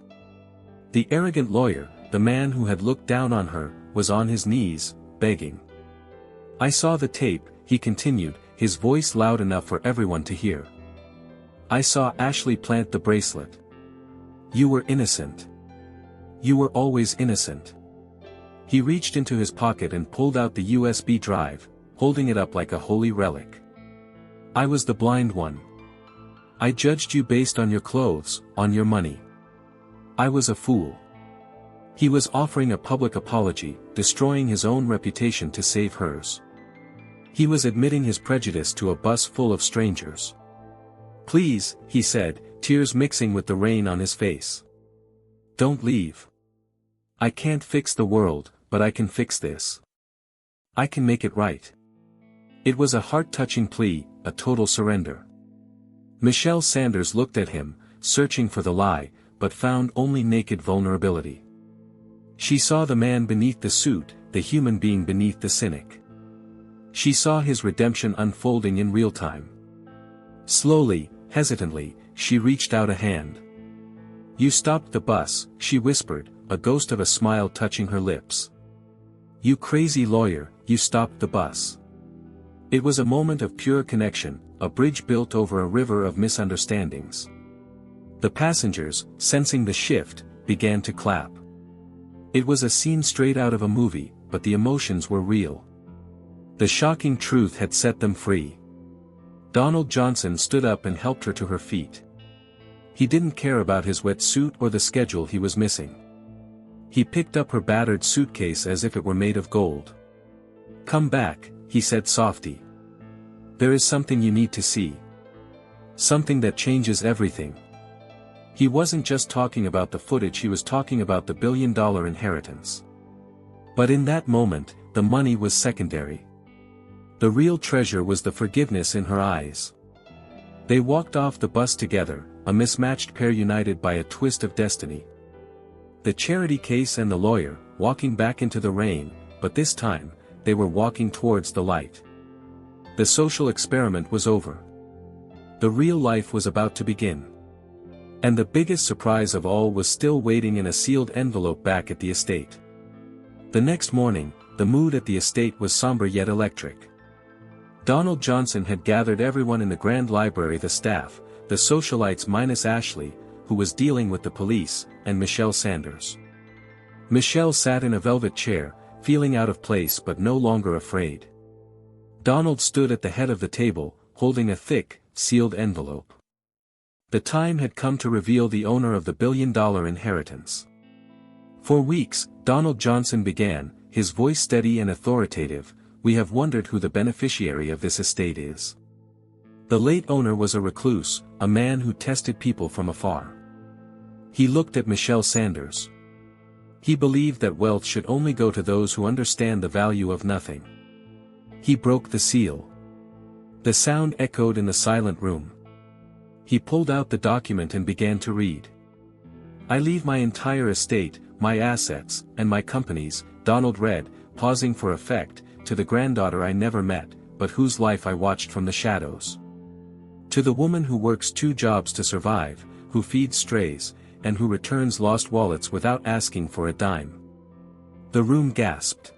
The arrogant lawyer, the man who had looked down on her, was on his knees, begging. "I saw the tape," he continued, his voice loud enough for everyone to hear. "I saw Ashley plant the bracelet. You were innocent. You were always innocent." He reached into his pocket and pulled out the USB drive, holding it up like a holy relic. "I was the blind one. I judged you based on your clothes, on your money. I was a fool." He was offering a public apology, destroying his own reputation to save hers. He was admitting his prejudice to a bus full of strangers. "Please," he said, tears mixing with the rain on his face. "Don't leave. I can't fix the world, but I can fix this. I can make it right." It was a heart-touching plea, a total surrender. Michelle Sanders looked at him, searching for the lie, but found only naked vulnerability. She saw the man beneath the suit, the human being beneath the cynic. She saw his redemption unfolding in real time. Slowly, hesitantly, she reached out a hand. "You stopped the bus," she whispered, a ghost of a smile touching her lips. "You crazy lawyer, you stopped the bus." It was a moment of pure connection, a bridge built over a river of misunderstandings. The passengers, sensing the shift, began to clap. It was a scene straight out of a movie, but the emotions were real. The shocking truth had set them free. Donald Johnson stood up and helped her to her feet. He didn't care about his wet suit or the schedule he was missing. He picked up her battered suitcase as if it were made of gold. "Come back," he said softly. "There is something you need to see. Something that changes everything." He wasn't just talking about the footage, he was talking about the billion-dollar inheritance. But in that moment, the money was secondary. The real treasure was the forgiveness in her eyes. They walked off the bus together, a mismatched pair united by a twist of destiny. The charity case and the lawyer, walking back into the rain, but this time, they were walking towards the light. The social experiment was over. The real life was about to begin. And the biggest surprise of all was still waiting in a sealed envelope back at the estate. The next morning, the mood at the estate was somber yet electric. Donald Johnson had gathered everyone in the grand library, the staff, the socialites minus Ashley, who was dealing with the police, and Michelle Sanders. Michelle sat in a velvet chair, feeling out of place but no longer afraid. Donald stood at the head of the table, holding a thick, sealed envelope. The time had come to reveal the owner of the billion-dollar inheritance. For weeks, Donald Johnson began, his voice steady and authoritative, "We have wondered who the beneficiary of this estate is." The late owner was a recluse, a man who tested people from afar. He looked at Michelle Sanders. He believed that wealth should only go to those who understand the value of nothing. He broke the seal. The sound echoed in the silent room. He pulled out the document and began to read. "I leave my entire estate, my assets, and my companies," Donald read, pausing for effect, "to the granddaughter I never met, but whose life I watched from the shadows. To the woman who works 2 jobs to survive, who feeds strays, and who returns lost wallets without asking for a dime." The room gasped.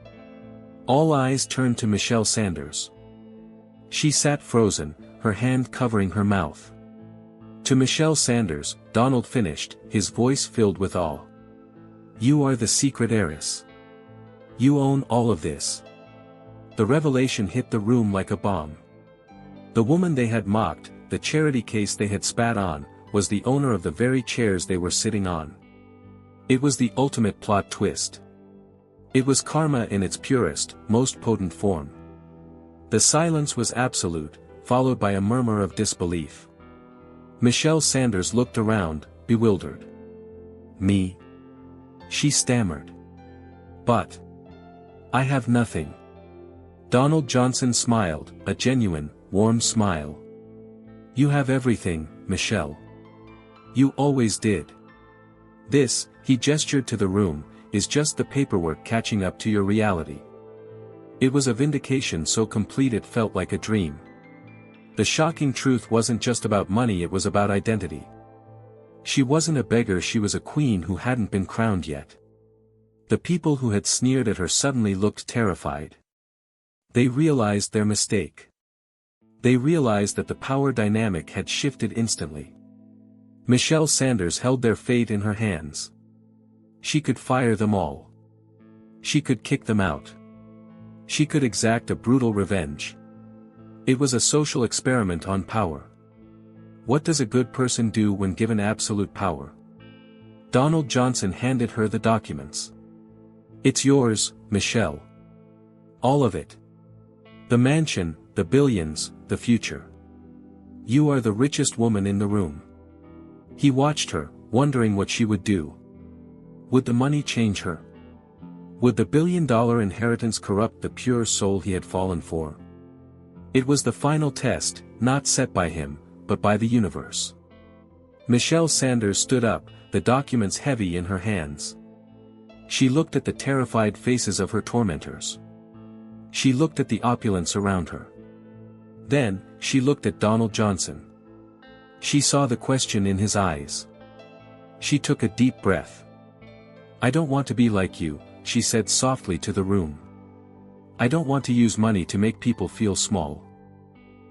All eyes turned to Michelle Sanders. She sat frozen, her hand covering her mouth. To Michelle Sanders, Donald finished, his voice filled with awe. "You are the secret heiress. You own all of this." The revelation hit the room like a bomb. The woman they had mocked, the charity case they had spat on, was the owner of the very chairs they were sitting on. It was the ultimate plot twist. It was karma in its purest, most potent form. The silence was absolute, followed by a murmur of disbelief. Michelle Sanders looked around, bewildered. "Me?" she stammered. "But I have nothing." Donald Johnson smiled, a genuine, warm smile. "You have everything, Michelle. You always did. This," he gestured to the room, "is just the paperwork catching up to your reality." It was a vindication so complete it felt like a dream. The shocking truth wasn't just about money, it was about identity. She wasn't a beggar, she was a queen who hadn't been crowned yet. The people who had sneered at her suddenly looked terrified. They realized their mistake. They realized that the power dynamic had shifted instantly. Michelle Sanders held their fate in her hands. She could fire them all. She could kick them out. She could exact a brutal revenge. It was a social experiment on power. What does a good person do when given absolute power? Donald Johnson handed her the documents. "It's yours, Michelle. All of it. The mansion, the billions, the future. You are the richest woman in the room." He watched her, wondering what she would do. Would the money change her? Would the billion-dollar inheritance corrupt the pure soul he had fallen for? It was the final test, not set by him, but by the universe. Michelle Sanders stood up, the documents heavy in her hands. She looked at the terrified faces of her tormentors. She looked at the opulence around her. Then, she looked at Donald Johnson. She saw the question in his eyes. She took a deep breath. "I don't want to be like you," she said softly to the room. "I don't want to use money to make people feel small."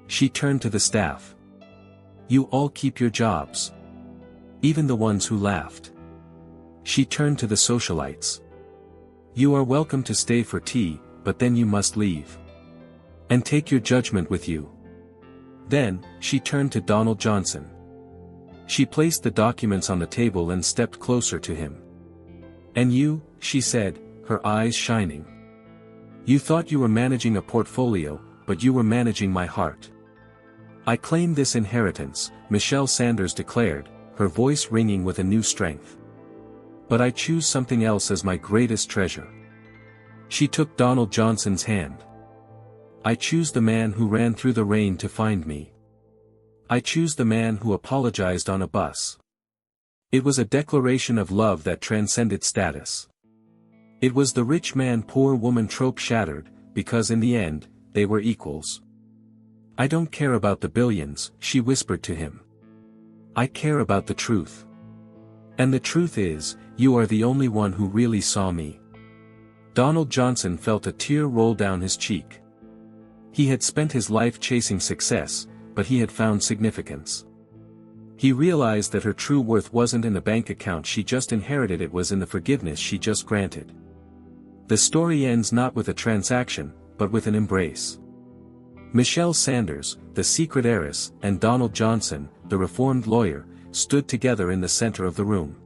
She turned to the staff. "You all keep your jobs. Even the ones who laughed." She turned to the socialites. "You are welcome to stay for tea, but then you must leave. And take your judgment with you." Then, she turned to Donald Johnson. She placed the documents on the table and stepped closer to him. "And you," she said, her eyes shining. "You thought you were managing a portfolio, but you were managing my heart. I claim this inheritance," Michelle Sanders declared, her voice ringing with a new strength. "But I choose something else as my greatest treasure." She took Donald Johnson's hand. "I choose the man who ran through the rain to find me. I choose the man who apologized on a bus." It was a declaration of love that transcended status. It was the rich man poor woman trope shattered, because in the end, they were equals. "I don't care about the billions," she whispered to him. "I care about the truth. And the truth is, you are the only one who really saw me." Donald Johnson felt a tear roll down his cheek. He had spent his life chasing success, but he had found significance. He realized that her true worth wasn't in the bank account she just inherited, it was in the forgiveness she just granted. The story ends not with a transaction, but with an embrace. Michelle Sanders, the secret heiress, and Donald Johnson, the reformed lawyer, stood together in the center of the room.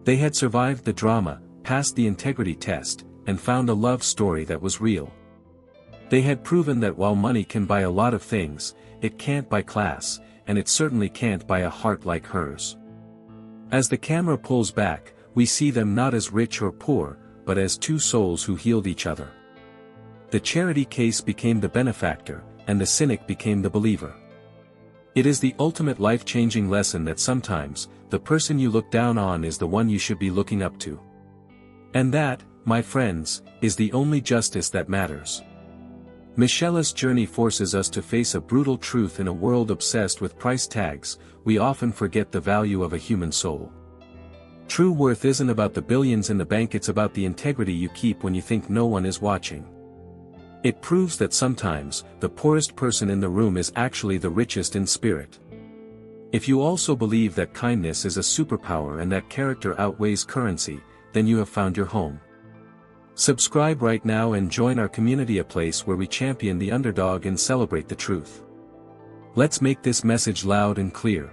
They had survived the drama, passed the integrity test, and found a love story that was real. They had proven that while money can buy a lot of things, it can't buy class, and it certainly can't buy a heart like hers. As the camera pulls back, we see them not as rich or poor, but as two souls who healed each other. The charity case became the benefactor, and the cynic became the believer. It is the ultimate life-changing lesson that sometimes, the person you look down on is the one you should be looking up to. And that, my friends, is the only justice that matters. Michelle's journey forces us to face a brutal truth. In a world obsessed with price tags, we often forget the value of a human soul. True worth isn't about the billions in the bank, it's about the integrity you keep when you think no one is watching. It proves that sometimes, the poorest person in the room is actually the richest in spirit. If you also believe that kindness is a superpower and that character outweighs currency, then you have found your home. Subscribe right now and join our community, a place where we champion the underdog and celebrate the truth. Let's make this message loud and clear.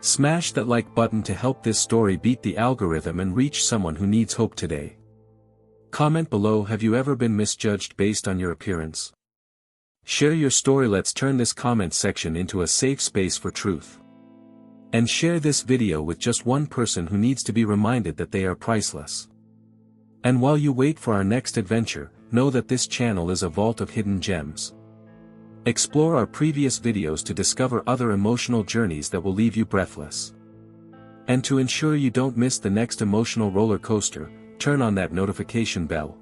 Smash that like button to help this story beat the algorithm and reach someone who needs hope today. Comment below, have you ever been misjudged based on your appearance? Share your story. Let's turn this comment section into a safe space for truth. And share this video with just one person who needs to be reminded that they are priceless. And while you wait for our next adventure, know that this channel is a vault of hidden gems. Explore our previous videos to discover other emotional journeys that will leave you breathless. And to ensure you don't miss the next emotional roller coaster, turn on that notification bell.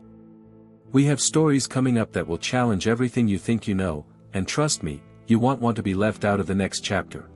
We have stories coming up that will challenge everything you think you know, and trust me, you won't want to be left out of the next chapter.